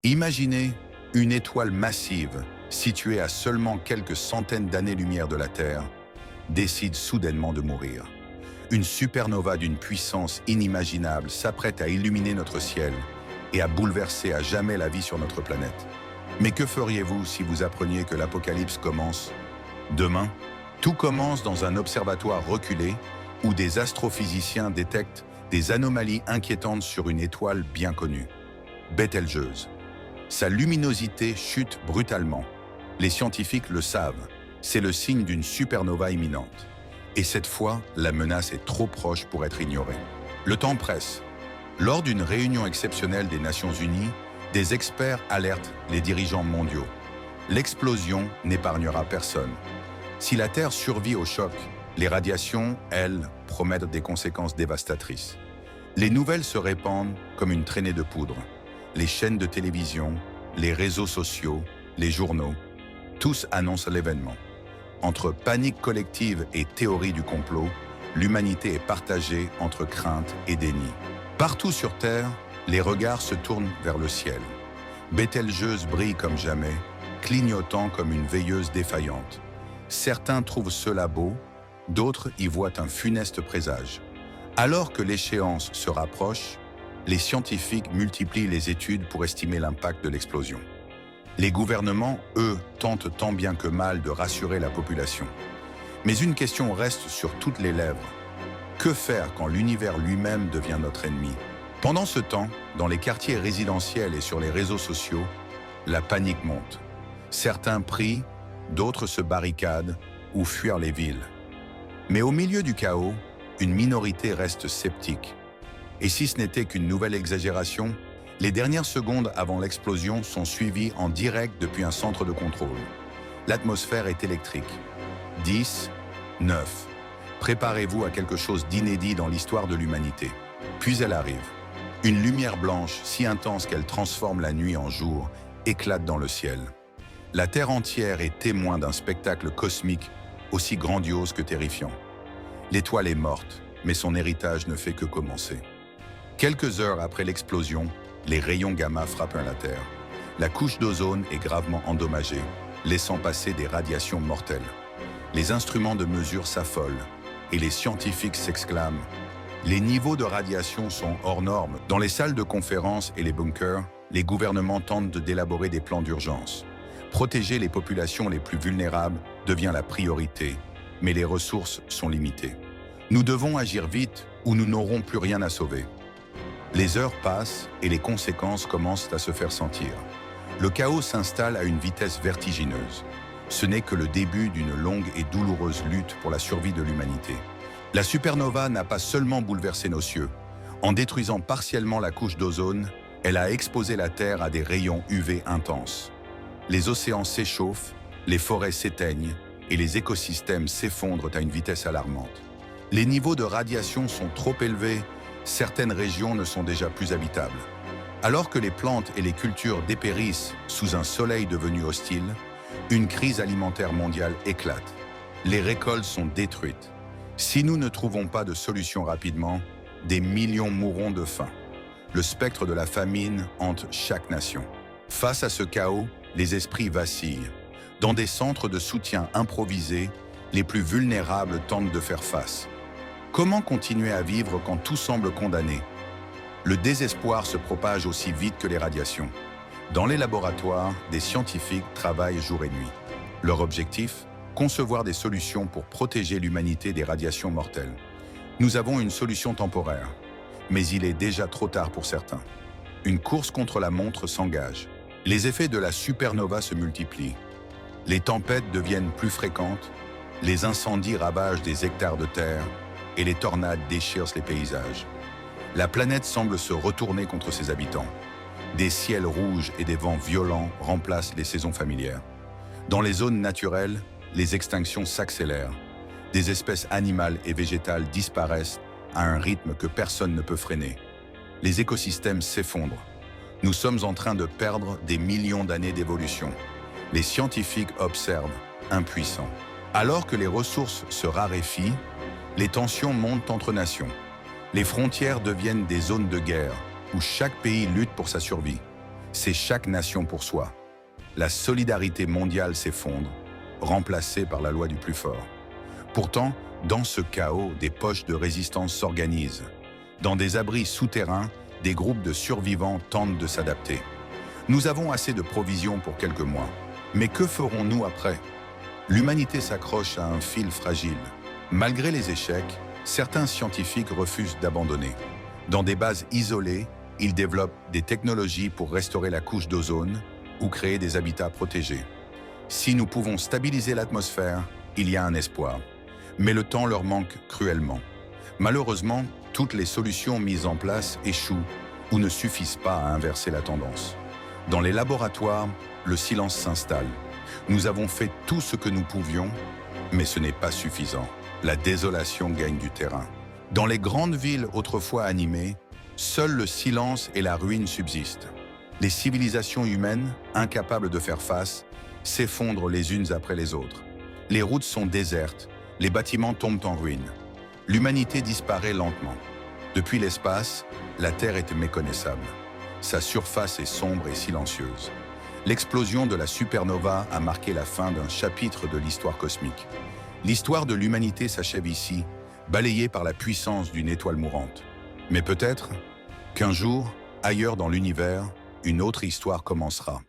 Imaginez une étoile massive, située à seulement quelques centaines d'années-lumière de la Terre, décide soudainement de mourir. Une supernova d'une puissance inimaginable s'apprête à illuminer notre ciel et à bouleverser à jamais la vie sur notre planète. Mais que feriez-vous si vous appreniez que l'apocalypse commence demain? Tout commence dans un observatoire reculé où des astrophysiciens détectent des anomalies inquiétantes sur une étoile bien connue, Bételgeuse. Sa luminosité chute brutalement. Les scientifiques le savent, c'est le signe d'une supernova imminente. Et cette fois, la menace est trop proche pour être ignorée. Le temps presse. Lors d'une réunion exceptionnelle des Nations Unies, des experts alertent les dirigeants mondiaux. L'explosion n'épargnera personne. Si la Terre survit au choc, les radiations, elles, promettent des conséquences dévastatrices. Les nouvelles se répandent comme une traînée de poudre. Les chaînes de télévision, les réseaux sociaux, les journaux, tous annoncent l'événement. Entre panique collective et théorie du complot, l'humanité est partagée entre crainte et déni. Partout sur Terre, les regards se tournent vers le ciel. Bételgeuse brille comme jamais, clignotant comme une veilleuse défaillante. Certains trouvent cela beau, d'autres y voient un funeste présage. Alors que l'échéance se rapproche, les scientifiques multiplient les études pour estimer l'impact de l'explosion. Les gouvernements, eux, tentent tant bien que mal de rassurer la population. Mais une question reste sur toutes les lèvres. Que faire quand l'univers lui-même devient notre ennemi? Pendant ce temps, dans les quartiers résidentiels et sur les réseaux sociaux, la panique monte. Certains prient, d'autres se barricadent ou fuient les villes. Mais au milieu du chaos, une minorité reste sceptique. Et si ce n'était qu'une nouvelle exagération, les dernières secondes avant l'explosion sont suivies en direct depuis un centre de contrôle. L'atmosphère est électrique. 10, 9. Préparez-vous à quelque chose d'inédit dans l'histoire de l'humanité. Puis elle arrive. Une lumière blanche, si intense qu'elle transforme la nuit en jour, éclate dans le ciel. La Terre entière est témoin d'un spectacle cosmique aussi grandiose que terrifiant. L'étoile est morte, mais son héritage ne fait que commencer. Quelques heures après l'explosion, les rayons gamma frappent la Terre. La couche d'ozone est gravement endommagée, laissant passer des radiations mortelles. Les instruments de mesure s'affolent et les scientifiques s'exclament. Les niveaux de radiation sont hors normes. Dans les salles de conférence et les bunkers, les gouvernements tentent d'élaborer des plans d'urgence. Protéger les populations les plus vulnérables devient la priorité, mais les ressources sont limitées. Nous devons agir vite ou nous n'aurons plus rien à sauver. Les heures passent et les conséquences commencent à se faire sentir. Le chaos s'installe à une vitesse vertigineuse. Ce n'est que le début d'une longue et douloureuse lutte pour la survie de l'humanité. La supernova n'a pas seulement bouleversé nos cieux. En détruisant partiellement la couche d'ozone, elle a exposé la Terre à des rayons UV intenses. Les océans s'échauffent, les forêts s'éteignent et les écosystèmes s'effondrent à une vitesse alarmante. Les niveaux de radiation sont trop élevés, certaines régions ne sont déjà plus habitables. Alors que les plantes et les cultures dépérissent sous un soleil devenu hostile, une crise alimentaire mondiale éclate. Les récoltes sont détruites. Si nous ne trouvons pas de solution rapidement, des millions mourront de faim. Le spectre de la famine hante chaque nation. Face à ce chaos, les esprits vacillent. Dans des centres de soutien improvisés, les plus vulnérables tentent de faire face. Comment continuer à vivre quand tout semble condamné? Le désespoir se propage aussi vite que les radiations. Dans les laboratoires, des scientifiques travaillent jour et nuit. Leur objectif? Concevoir des solutions pour protéger l'humanité des radiations mortelles. Nous avons une solution temporaire, mais il est déjà trop tard pour certains. Une course contre la montre s'engage. Les effets de la supernova se multiplient. Les tempêtes deviennent plus fréquentes, les incendies ravagent des hectares de terre et les tornades déchirent les paysages. La planète semble se retourner contre ses habitants. Des ciels rouges et des vents violents remplacent les saisons familières. Dans les zones naturelles, les extinctions s'accélèrent. Des espèces animales et végétales disparaissent à un rythme que personne ne peut freiner. Les écosystèmes s'effondrent. Nous sommes en train de perdre des millions d'années d'évolution. Les scientifiques observent, impuissants. Alors que les ressources se raréfient, les tensions montent entre nations. Les frontières deviennent des zones de guerre, où chaque pays lutte pour sa survie. c'est chaque nation pour soi. La solidarité mondiale s'effondre, remplacée par la loi du plus fort. Pourtant, dans ce chaos, des poches de résistance s'organisent. Dans des abris souterrains, des groupes de survivants tentent de s'adapter. Nous avons assez de provisions pour quelques mois. Mais que ferons-nous après? L'humanité s'accroche à un fil fragile. Malgré les échecs, certains scientifiques refusent d'abandonner. Dans des bases isolées, ils développent des technologies pour restaurer la couche d'ozone ou créer des habitats protégés. Si nous pouvons stabiliser l'atmosphère, il y a un espoir. Mais le temps leur manque cruellement. Malheureusement, toutes les solutions mises en place échouent ou ne suffisent pas à inverser la tendance. Dans les laboratoires, le silence s'installe. Nous avons fait tout ce que nous pouvions, mais ce n'est pas suffisant. La désolation gagne du terrain. Dans les grandes villes autrefois animées, seul le silence et la ruine subsistent. Les civilisations humaines, incapables de faire face, s'effondrent les unes après les autres. Les routes sont désertes, les bâtiments tombent en ruine. L'humanité disparaît lentement. Depuis l'espace, la Terre est méconnaissable. Sa surface est sombre et silencieuse. L'explosion de la supernova a marqué la fin d'un chapitre de l'histoire cosmique. L'histoire de l'humanité s'achève ici, balayée par la puissance d'une étoile mourante. Mais peut-être qu'un jour, ailleurs dans l'univers, une autre histoire commencera.